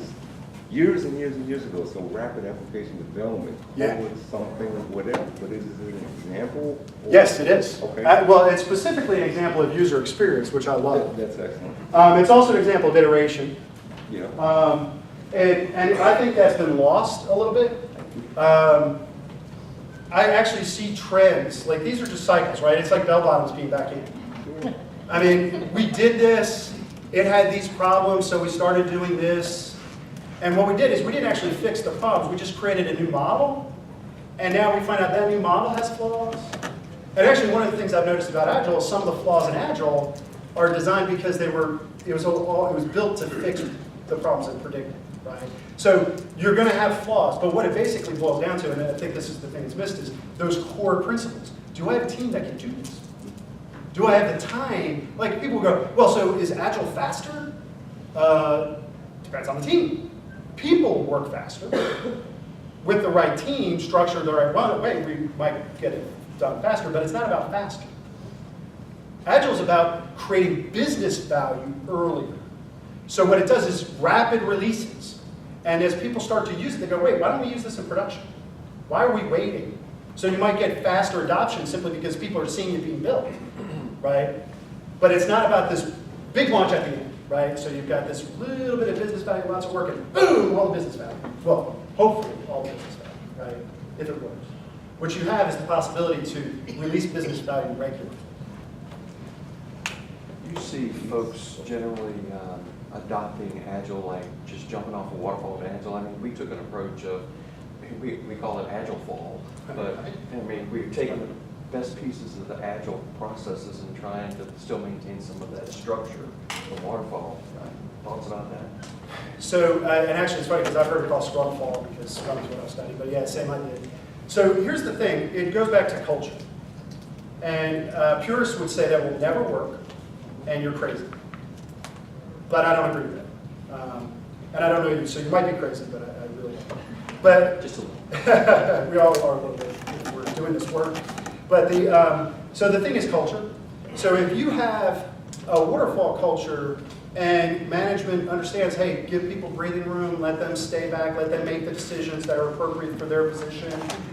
years and years and years ago. So rapid application development. Yeah. Was something, whatever. But is it an example? Yes, it is. Okay. Well, it's specifically an example of user experience, which I love. That's excellent. It's also an example of iteration. Yeah. And I think that's been lost a little bit. I actually see trends, like these are just cycles, right? It's like bell bottoms being back in. I mean, we did this, it had these problems, so we started doing this. And what we did is we didn't actually fix the problems, we just created a new model. And now we find out that new model has flaws. And actually one of the things I've noticed about Agile is some of the flaws in Agile are designed because it was built to fix the problems and predict it, right? So you're going to have flaws, but what it basically boils down to, and I think this is the thing that's missed, is those core principles. Do I have a team that can do this? Do I have the time? Like people go, well, so is Agile faster? Depends on the team. People work faster. With the right team, structured the right way, we might get it done faster, but it's not about faster. Agile is about creating business value earlier. So what it does is rapid releases. And as people start to use it, they go, wait, why don't we use this in production? Why are we waiting? So you might get faster adoption simply because people are seeing it being built, right? But it's not about this big launch at the end, right? So you've got this little bit of business value, lots of work, and boom, all the business value. Well, hopefully all the business value, right? If it works. What you have is the possibility to release business value regularly. You see folks generally adopting Agile, like just jumping off of Waterfall to Agile. I mean, we took an approach of, we call it Agile Fall, but I mean, we've taken the best pieces of the Agile processes and trying to still maintain some of that structure from Waterfall. Thoughts about that? So, and actually it's funny because I've heard it called Scrum Fall because Scrum is what I studied, but yeah, same idea. So here's the thing, it goes back to culture. And purists would say that will never work, and you're crazy. But I don't agree with that. And I don't know you, so you might be crazy, but I really don't. But Just a little. we all are a little bit if we're doing this work. But so the thing is culture. So if you have a waterfall culture and management understands, hey, give people breathing room, let them stay back, let them make the decisions that are appropriate for their position,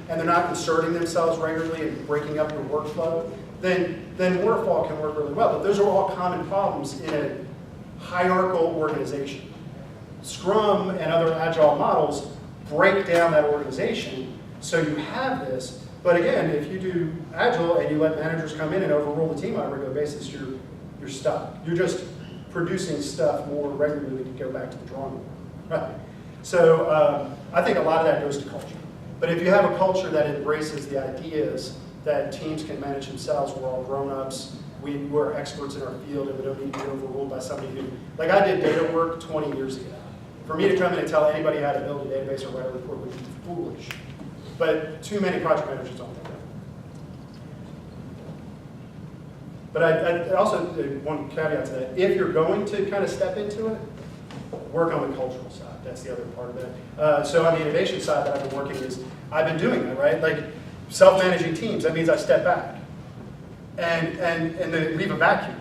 and they're not inserting themselves regularly and breaking up your workflow, then waterfall can work really well. But those are all common problems in a hierarchical organization. Scrum and other Agile models break down that organization, so you have this. But again, if you do Agile and you let managers come in and overrule the team on a regular basis, you're stuck. You're just producing stuff more regularly to go back to the drawing board. Right? So I think a lot of that goes to culture. But if you have a culture that embraces the ideas that teams can manage themselves, we're all grown-ups, we're experts in our field, and we don't need to be overruled by somebody who, like I did data work 20 years ago. For me to come in and tell anybody how to build a database or write a report would be foolish. But too many project managers don't think that. But I also, one caveat to that, if you're going to kind of step into it, work on the cultural side. That's the other part of that. So on the innovation side that I've been working is, I've been doing that, right? Like self-managing teams, that means I step back and then leave a vacuum.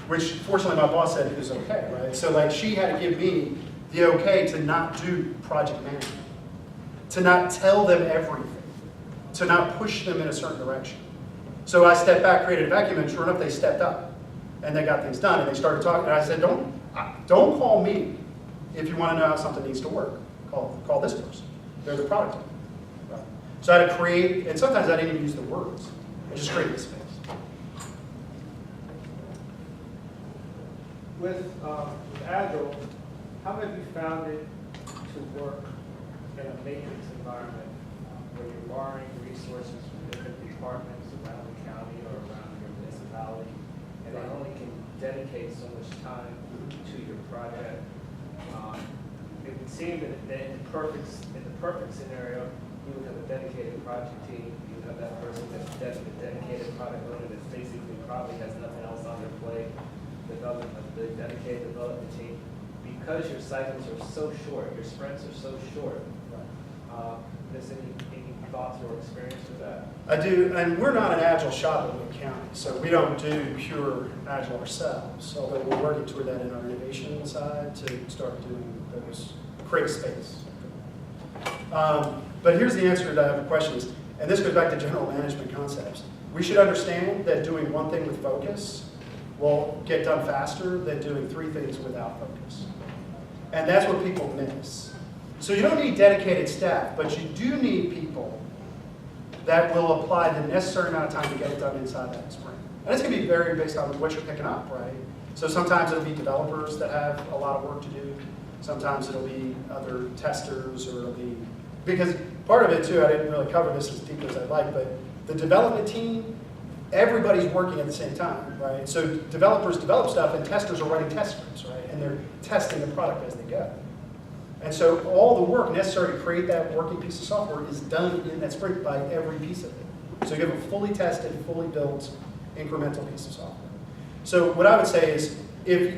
which fortunately my boss said it was okay, right? So like she had to give me the okay to not do project management, to not tell them everything, to not push them in a certain direction. So I stepped back, created a vacuum, and sure enough, they stepped up and they got things done and they started talking. And I said, don't call me if you want to know how something needs to work. Call this person. They're the product owner. Right? So I had to create, and sometimes I didn't even use the words. I just created the space. With Agile, how have you found it to work in a matrix environment where you're borrowing resources from different departments around the county or around your municipality, and they only can dedicate so much time to your project? It would seem that in the perfect scenario, you would have a dedicated project team. You would have that person that's a dedicated product owner that basically probably has nothing else on their plate. The dedicated development team, because your cycles are so short, your sprints are so short. Does any thoughts or experience with that? I do, and we're not an Agile shop in Wood County, so we don't do pure Agile ourselves, although we're working toward that in our innovation side to start doing those, create space. But here's the answer to the questions, and this goes back to general management concepts. We should understand that doing one thing with focus will get done faster than doing 3 things without focus. And that's what people miss. So you don't need dedicated staff, but you do need people that will apply the necessary amount of time to get it done inside that sprint. And it's going to be very based on what you're picking up, right? So sometimes it'll be developers that have a lot of work to do. Sometimes it'll be other testers, or it'll be, because part of it too, I didn't really cover this as deep as I'd like, but the development team, everybody's working at the same time, right? So developers develop stuff and testers are writing test scripts, right? And they're testing the product as they go. And so all the work necessary to create that working piece of software is done in that sprint by every piece of it. So you have a fully tested, fully built, incremental piece of software. So what I would say is, if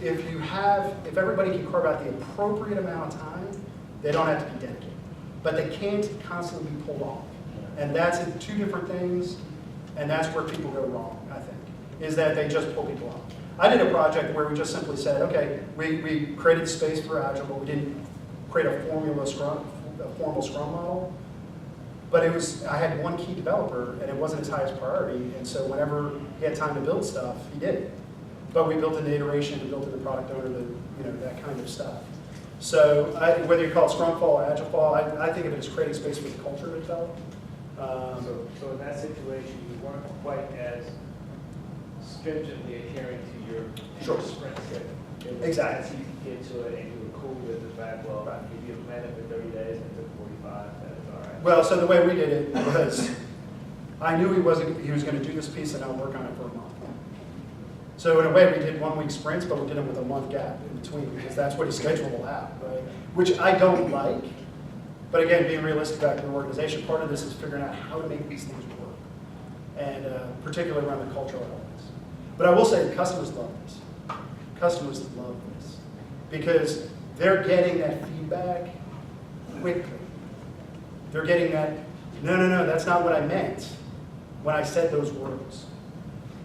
everybody can carve out the appropriate amount of time, they don't have to be dedicated. But they can't constantly be pulled off. And that's 2 different things. And that's where people go wrong, I think, is that they just pull people off. I did a project where we just simply said, okay, we created space for Agile, but we didn't create a formal Scrum model. But I had one key developer, and it wasn't his highest priority, and so whenever he had time to build stuff, he did it. But we built in the iteration, we built in the product owner, that kind of stuff. So whether you call it Scrum Fall or Agile Fall, I think of it as creating space for the culture to develop. So in that situation, you weren't quite as stringently adhering to your sprint schedule. Exactly. As you could get to it, and you were cool with the fact, well, if you planned it for 30 days and it took 45, then it's all right. Well, so the way we did it was, I knew he was going to do this piece and I'll work on it for a month. So in a way, we did 1-week sprints, but we did them with a month gap in between, because that's what his schedule will have, right? Which I don't like. But again, being realistic back to the organization, part of this is figuring out how to make these things work, and particularly around the cultural elements. But I will say the customers love this. Customers love this because they're getting that feedback quickly. They're getting that, no, that's not what I meant when I said those words.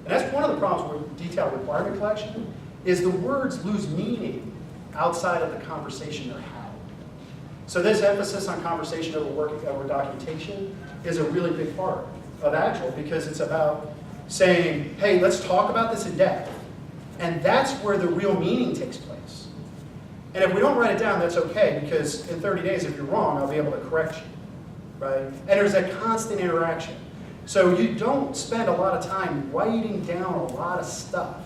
And that's one of the problems with detailed requirement collection, is the words lose meaning outside of the conversation they're having. So this emphasis on conversation over documentation is a really big part of Agile, because it's about saying, hey, let's talk about this in depth. And that's where the real meaning takes place. And if we don't write it down, that's okay, because in 30 days, if you're wrong, I'll be able to correct you, right? And there's that constant interaction. So you don't spend a lot of time writing down a lot of stuff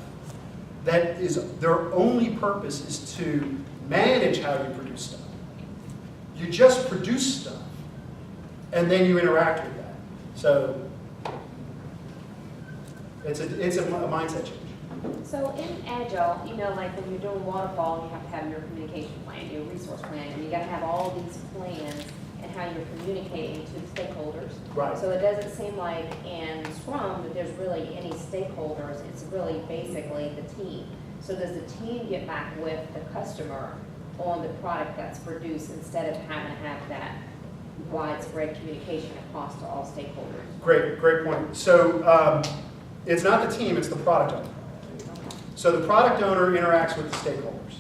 that is, their only purpose is to manage how you produce stuff. You just produce stuff, and then you interact with that. So it's a mindset change. So in Agile, like when you're doing Waterfall, you have to have your communication plan, your resource plan, and you got to have all these plans and how you're communicating to the stakeholders. Right. So it doesn't seem like in Scrum that there's really any stakeholders. It's really basically the team. So does the team get back with the customer on the product that's produced instead of having to have that widespread communication across to all stakeholders? Great point. So it's not the team, it's the product owner. So the product owner interacts with the stakeholders.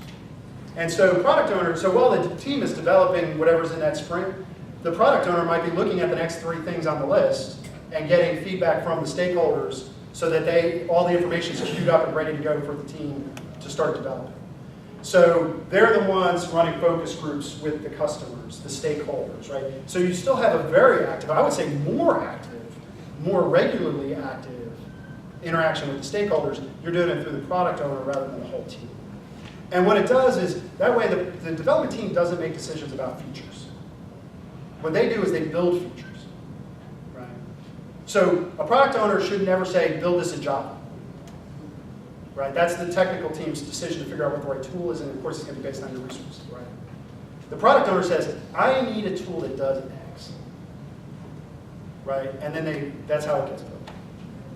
And so product owner, so while the team is developing whatever's in that sprint, the product owner might be looking at the next 3 things on the list and getting feedback from the stakeholders so that all the information is queued up and ready to go for the team to start developing. So they're the ones running focus groups with the customers, the stakeholders, right? So you still have a very active, I would say more active, more regularly active interaction with the stakeholders. You're doing it through the product owner rather than the whole team. And what it does is, that way the development team doesn't make decisions about features. What they do is they build features, right? So a product owner should never say, build this in Java. Right? That's the technical team's decision to figure out what the right tool is, and of course it's going to be based on your resources, right? The product owner says, I need a tool that does X, right? And then that's how it gets built.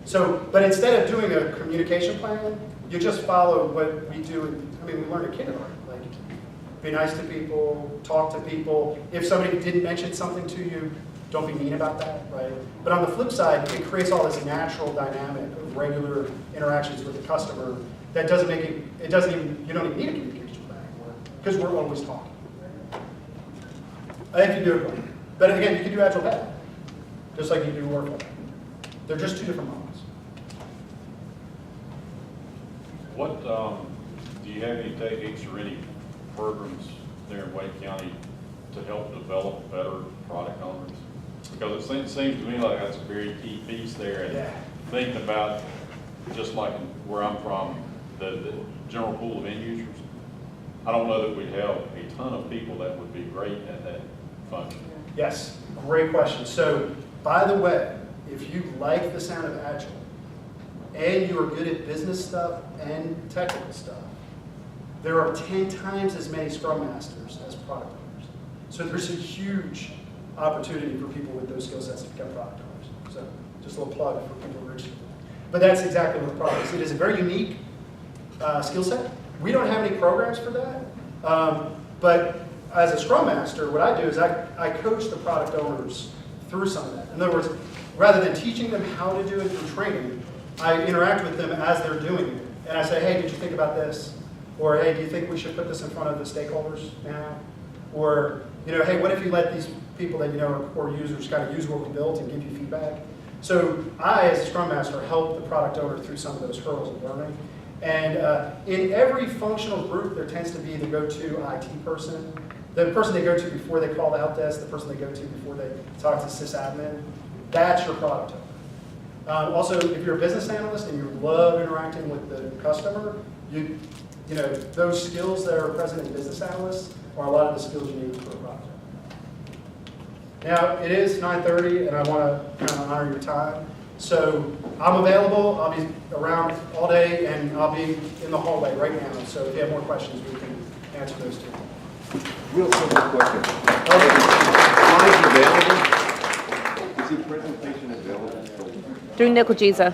So, but instead of doing a communication plan, you just follow what we do. We learn in kindergarten, like be nice to people, talk to people. If somebody didn't mention something to you, don't be mean about that, right? But on the flip side, it creates all this natural dynamic of regular interactions with the customer that doesn't make it, you don't even need a communication plan anymore because we're always talking. I think you do it right. But again, you can do Agile better, just like you do Waterfall. They're just 2 different models. What, do you have any techniques or any programs there in Wake County to help develop better product owners? Because it seems to me like that's a very key piece there. And thinking about, just like where I'm from, the general pool of end users, I don't know that we'd have a ton of people that would be great at that function. Yes, great question. So, by the way, if you like the sound of Agile, and you are good at business stuff and technical stuff, there are 10 times as many Scrum Masters as product owners. So there's a huge opportunity for people with those skill sets to become product owners. So just a little plug for people who are interested. But that's exactly what the product is. It is a very unique skill set. We don't have any programs for that. But as a Scrum Master, what I do is I coach the product owners through some of that. In other words, rather than teaching them how to do it through training, I interact with them as they're doing it. And I say, hey, did you think about this? Or, hey, do you think we should put this in front of the stakeholders now? Or, hey, what if you let these people that you know are core users kind of use what we built and give you feedback? So I, as a Scrum Master, help the product owner through some of those hurdles of learning. And in every functional group, there tends to be the go-to IT person, the person they go to before they call the help desk, the person they go to before they talk to sysadmin. That's your product owner. Also, if you're a business analyst and you love interacting with the customer, those skills that are present in business analysts are a lot of the skills you need for a product owner. Now, it is 9:30, and I want to kind of honor your time. So I'm available. I'll be around all day, and I'll be in the hallway right now. So if you have more questions, we can answer those too. Real simple question. Slides available? Is your presentation available? Through Nickel Giza.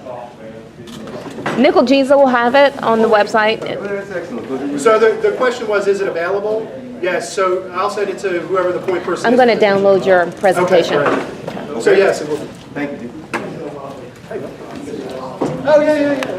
Nickel Giza will have it on the website. Well, that's excellent. So the question was, is it available? Yes, so I'll send it to whoever the point person I'm is. going to download your presentation. Okay, great. So yes, it will be. Thank you. Oh, yeah.